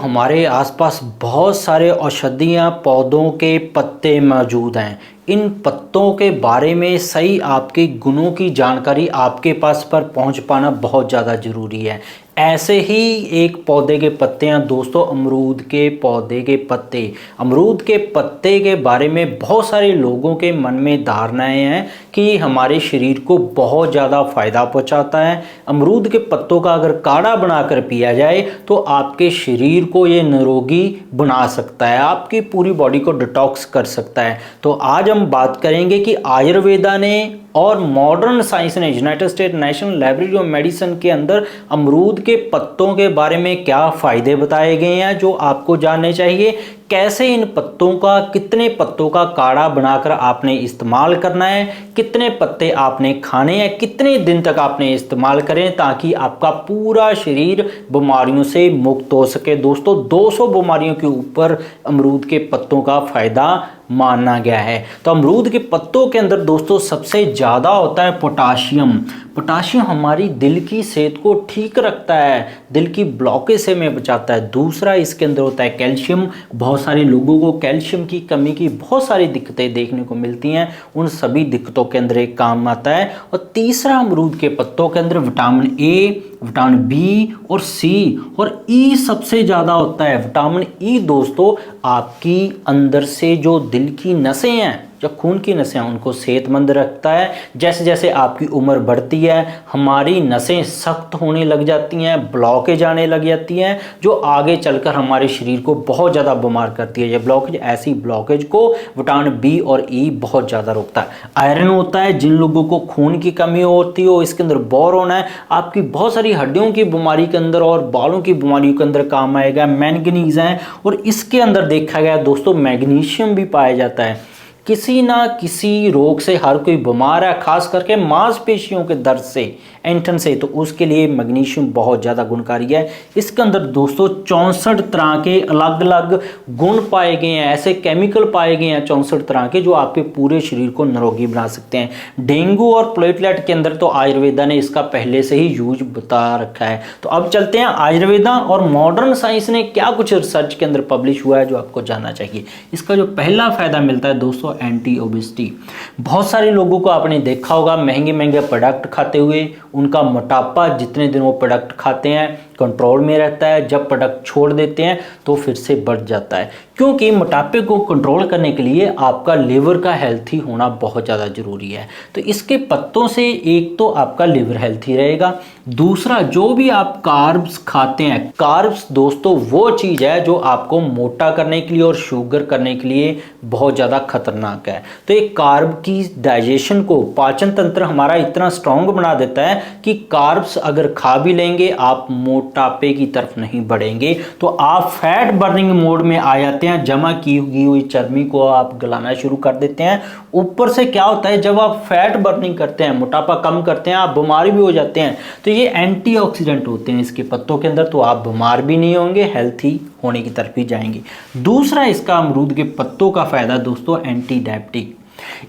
हमारे आसपास बहुत सारे औषधियाँ पौधों के पत्ते मौजूद हैं। इन पत्तों के बारे में सही आपके गुणों की जानकारी आपके पास पर पहुंच पाना बहुत ज़्यादा ज़रूरी है। ऐसे ही एक पौधे के पत्ते हैं दोस्तों, अमरूद के पौधे के पत्ते। अमरूद के पत्ते के बारे में बहुत सारे लोगों के मन में धारणाएं हैं कि हमारे शरीर को बहुत ज़्यादा फायदा पहुंचाता है। अमरूद के पत्तों का अगर काढ़ा बनाकर पिया जाए तो आपके शरीर को ये निरोगी बना सकता है, आपकी पूरी बॉडी को डिटॉक्स कर सकता है। तो आज हम बात करेंगे कि आयुर्वेदा ने और मॉडर्न साइंस ने United state national library of medicine के अंदर अमरूद के पत्तों के बारे में क्या फायदे बताए गए हैं जो आपको जानने चाहिए। कैसे इन पत्तों का, कितने पत्तों का काढ़ा बनाकर आपने इस्तेमाल करना है, कितने पत्ते आपने खाने हैं, कितने दिन तक आपने इस्तेमाल करें ताकि आपका पूरा शरीर बीमारियों से मुक्त हो सके। दोस्तों 200 बीमारियों के ऊपर अमरूद के पत्तों का फायदा माना गया है। तो अमरूद के पत्तों के अंदर दोस्तों सबसे ज़्यादा होता है पोटाशियम। पोटाशियम हमारी दिल की सेहत को ठीक रखता है, दिल की ब्लॉकेज से में बचाता है। दूसरा इसके अंदर होता है कैल्शियम। बहुत सारे लोगों को कैल्शियम की कमी की बहुत सारी दिक्कतें देखने को मिलती हैं, उन सभी दिक्कतों के अंदर एक काम आता है। और तीसरा अमरूद के पत्तों के अंदर विटामिन ए, विटामिन बी और सी और ई सबसे ज़्यादा होता है। विटामिन ई दोस्तों आपकी अंदर से जो दिल की नसें हैं, जो खून की नसें हैं, उनको सेहतमंद रखता है। जैसे जैसे आपकी उम्र बढ़ती है हमारी नसें सख्त होने लग जाती हैं, ब्लॉकेज आने लग जाती हैं जो आगे चलकर हमारे शरीर को बहुत ज़्यादा बीमार करती है। ये ब्लॉकेज, ऐसी ब्लॉकेज को विटामिन बी और ई बहुत ज़्यादा रोकता है। आयरन होता है, जिन लोगों को खून की कमी होती हो इसके अंदर बोरॉन है, आपकी बहुत सारी हड्डियों की बीमारी के अंदर और बालों की बीमारियों के अंदर काम आएगा। मैंगनीज है और इसके अंदर देखा गया दोस्तों मैग्नीशियम भी पाया जाता है। किसी ना किसी रोग से हर कोई बीमार है, खास करके मांसपेशियों के दर्द से, ऐंठन से, तो उसके लिए मैग्नीशियम बहुत ज़्यादा गुणकारी है। इसके अंदर दोस्तों 64 तरह के अलग अलग गुण पाए गए हैं, ऐसे केमिकल पाए गए हैं 64 तरह के जो आपके पूरे शरीर को निरोगी बना सकते हैं। डेंगू और प्लेटलेट के अंदर तो आयुर्वेदा ने इसका पहले से ही यूज बता रखा है। तो अब चलते हैं आयुर्वेदा और मॉडर्न साइंस ने क्या कुछ रिसर्च के अंदर पब्लिश हुआ है जो आपको जानना चाहिए। इसका जो पहला फायदा मिलता है दोस्तों एंटी ओबेसिटी। बहुत सारे लोगों को आपने देखा होगा महंगे महंगे प्रोडक्ट खाते हुए उनका मोटापा जितने दिन वो प्रोडक्ट खाते हैं कंट्रोल में रहता है, जब प्रोडक्ट छोड़ देते हैं तो फिर से बढ़ जाता है। क्योंकि मोटापे को कंट्रोल करने के लिए आपका लिवर का हेल्थी होना बहुत ज़्यादा ज़रूरी है। तो इसके पत्तों से एक तो आपका लिवर हेल्थी रहेगा, दूसरा जो भी आप कार्ब्स खाते हैं, कार्ब्स दोस्तों वो चीज़ है जो आपको मोटा करने के लिए और शुगर करने के लिए बहुत ज़्यादा खतरनाक है। तो एक कार्ब की डाइजेशन को, पाचन तंत्र हमारा इतना स्ट्रॉन्ग बना देता है कि कार्ब्स अगर खा भी लेंगे आप मोटापे की तरफ नहीं बढ़ेंगे, तो आप फैट बर्निंग मोड में आ जाते हैं। जमा की हुई चर्बी को आप गलाना शुरू कर देते हैं। ऊपर से क्या होता है, जब आप फैट बर्निंग करते हैं, मोटापा कम करते हैं, आप बीमार भी हो जाते हैं। तो ये एंटीऑक्सीडेंट होते हैं इसके पत्तों के अंदर, तो आप बीमार भी नहीं होंगे, हेल्थी होने की तरफ ही जाएंगे। दूसरा इसका अमरूद के पत्तों का फायदा दोस्तों एंटी डायबिटिक।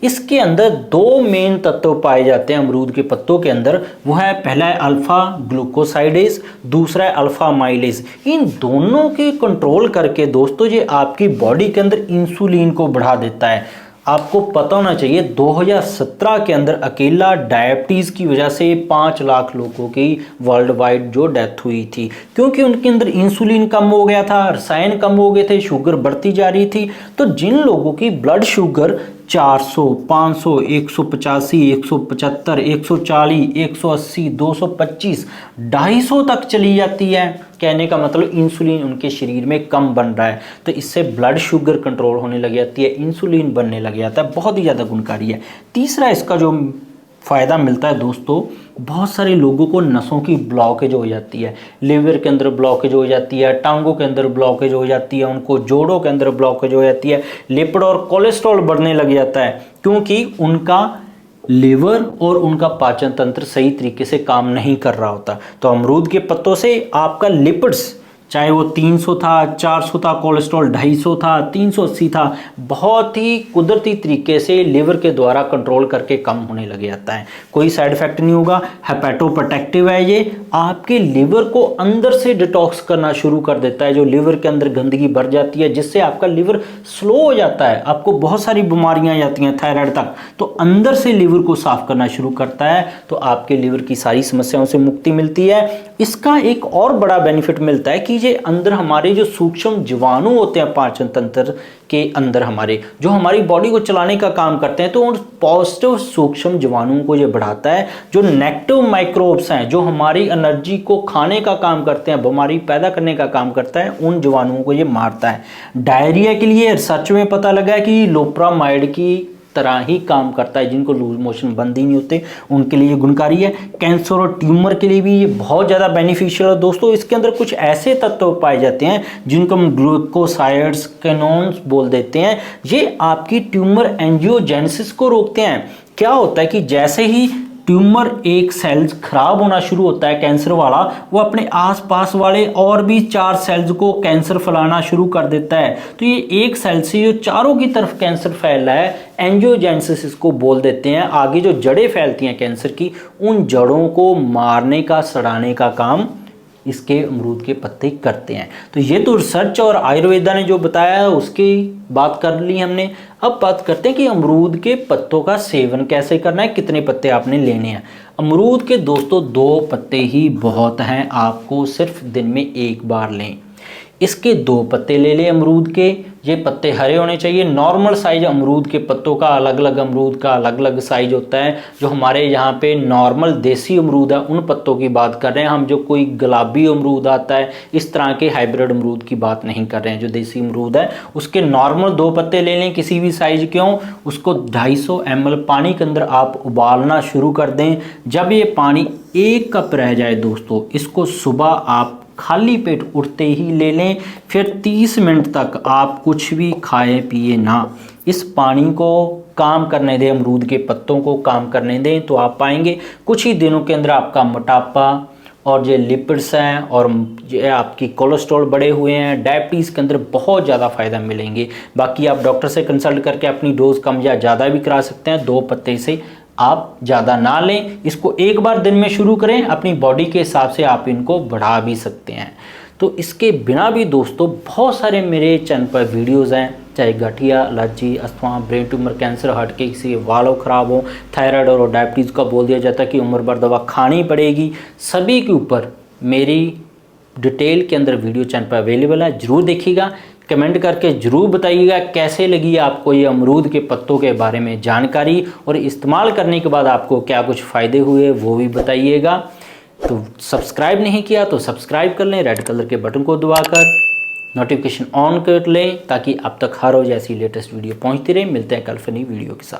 इसके अंदर दो मेन तत्व पाए जाते हैं अमरूद के पत्तों के अंदर, वो है पहला है अल्फा ग्लूकोसाइडेज, दूसरा है अल्फा माइलेज। इन दोनों के कंट्रोल करके दोस्तों ये आपकी बॉडी के अंदर इंसुलिन को बढ़ा देता है। आपको पता होना चाहिए 2017 के अंदर अकेला डायबिटीज़ की वजह से 5 लाख लोगों की वर्ल्ड वाइड जो डेथ हुई थी, क्योंकि उनके अंदर इंसुलिन कम हो गया था, रसायन कम हो गए थे, शुगर बढ़ती जा रही थी। तो जिन लोगों की ब्लड शुगर 400, 500, 185, 175, 140, 180, 225, 250 तक चली जाती है, कहने का मतलब इंसुलिन उनके शरीर में कम बन रहा है, तो इससे ब्लड शुगर कंट्रोल होने लग जाती है, इंसुलिन बनने लग जाता है, बहुत ही ज़्यादा गुणकारी है। तीसरा इसका जो फ़ायदा मिलता है दोस्तों, बहुत सारे लोगों को नसों की ब्लॉकेज हो जाती है, लिवर के अंदर ब्लॉकेज हो जाती है, टांगों के अंदर ब्लॉकेज हो जाती है, उनको जोड़ों के अंदर ब्लॉकेज हो जाती है, लिपिड और कोलेस्ट्रॉल बढ़ने लग जाता है, क्योंकि उनका लिवर और उनका पाचन तंत्र सही तरीके से काम नहीं कर रहा होता। तो अमरूद के पत्तों से आपका लिपिड्स चाहे वो 300 था, 400 था, कोलेस्ट्रॉल 250 था, 380 था, बहुत ही कुदरती तरीके से लिवर के द्वारा कंट्रोल करके कम होने लग जाता है। कोई साइड इफेक्ट नहीं होगा। हेपेटोप्रोटेक्टिव है ये, आपके लिवर को अंदर से डिटॉक्स करना शुरू कर देता है। जो लिवर के अंदर गंदगी भर जाती है जिससे आपका लिवर स्लो हो जाता है, आपको बहुत सारी बीमारियां आ जाती हैं थायराइड तक, तो अंदर से लिवर को साफ करना शुरू करता है, तो आपके लिवर की सारी समस्याओं से मुक्ति मिलती है। इसका एक और बड़ा बेनिफिट मिलता है कि ये अंदर हमारे जो सूक्ष्म जीवाणु होते हैं पाचन तंत्र के अंदर, हमारे जो हमारी बॉडी को चलाने का काम करते हैं, तो उन पॉजिटिव सूक्ष्म जीवाणुओं को ये बढ़ाता है। जो नेगेटिव माइक्रोब्स हैं, जो हमारी एनर्जी को खाने का काम करते हैं, बीमारी पैदा करने का काम करता है, उन जीवाणुओं को ये मारता है। डायरिया के लिए रिसर्च में पता लगा है कि लोप्रामाइड की तरह ही काम करता है। जिनको लूज मोशन बंद ही नहीं होते उनके लिए गुणकारी है। कैंसर और ट्यूमर के लिए भी ये बहुत ज़्यादा बेनिफिशियल है। दोस्तों, इसके अंदर कुछ ऐसे तत्व पाए जाते हैं जिनको हम ग्लूकोसाइड्स, कैनोन्स बोल देते हैं। ये आपकी ट्यूमर एंजियोजेनेसिस को रोकते हैं। क्या होता है कि जैसे ही ट्यूमर एक सेल्स खराब होना शुरू होता है कैंसर वाला, वो अपने आसपास वाले और भी 4 सेल्स को कैंसर फैलाना शुरू कर देता है। तो ये एक सेल से जो चारों की तरफ कैंसर फैल रहा है, एंजियोजेनेसिस इसको बोल देते हैं। आगे जो जड़ें फैलती हैं कैंसर की, उन जड़ों को मारने का, सड़ाने का काम इसके अमरूद के पत्ते करते हैं। तो ये तो रिसर्च और आयुर्वेदा ने जो बताया है उसकी बात कर ली हमने। अब बात करते हैं कि अमरूद के पत्तों का सेवन कैसे करना है, कितने पत्ते आपने लेने हैं। अमरूद के दोस्तों 2 पत्ते ही बहुत हैं, आपको सिर्फ दिन में 1 बार लें। इसके 2 पत्ते ले लें अमरूद के। ये पत्ते हरे होने चाहिए। नॉर्मल साइज अमरूद के पत्तों का अलग अलग, अमरूद का अलग अलग साइज होता है। जो हमारे यहाँ पे नॉर्मल देसी अमरूद है उन पत्तों की बात कर रहे हैं हम। जो कोई गुलाबी अमरूद आता है, इस तरह के हाइब्रिड अमरूद की बात नहीं कर रहे हैं। जो देसी अमरूद है उसके नॉर्मल 2 पत्ते ले लें, किसी भी साइज के हों। उसको 250 ml पानी के अंदर आप उबालना शुरू कर दें। जब ये पानी 1 कप रह जाए दोस्तों, इसको सुबह आप खाली पेट उठते ही ले लें। फिर 30 मिनट तक आप कुछ भी खाए पिए ना, इस पानी को काम करने दें, अमरूद के पत्तों को काम करने दें, तो आप पाएंगे कुछ ही दिनों के अंदर आपका मोटापा और जो लिपिड्स हैं और ये आपकी कोलेस्ट्रॉल बढ़े हुए हैं, डायबिटीज़ के अंदर बहुत ज़्यादा फ़ायदा मिलेंगे। बाकी आप डॉक्टर से कंसल्ट करके अपनी डोज कम या ज़्यादा भी करा सकते हैं। 2 पत्ते से आप ज़्यादा ना लें। इसको 1 बार दिन में शुरू करें, अपनी बॉडी के हिसाब से आप इनको बढ़ा भी सकते हैं। तो इसके बिना भी दोस्तों बहुत सारे मेरे चैनल पर वीडियोज़ हैं, चाहे गठिया, allergy, asthma, brain tumour, cancer, heart के किसी वालों ख़राब हो, थायराइड और डायबिटीज़ का बोल दिया जाता है कि उम्र भर दवा खानी पड़ेगी, सभी के ऊपर मेरी डिटेल के अंदर वीडियो चैनल पर अवेलेबल है। ज़रूर देखिएगा, कमेंट करके ज़रूर बताइएगा कैसे लगी आपको ये अमरूद के पत्तों के बारे में जानकारी, और इस्तेमाल करने के बाद आपको क्या कुछ फ़ायदे हुए वो भी बताइएगा। तो सब्सक्राइब नहीं किया तो सब्सक्राइब कर लें, रेड कलर के बटन को दबाकर नोटिफिकेशन ऑन कर लें ताकि आप तक हर रोज़ ऐसी लेटेस्ट वीडियो पहुंचती रहे। मिलते हैं कल फिर नई वीडियो के साथ।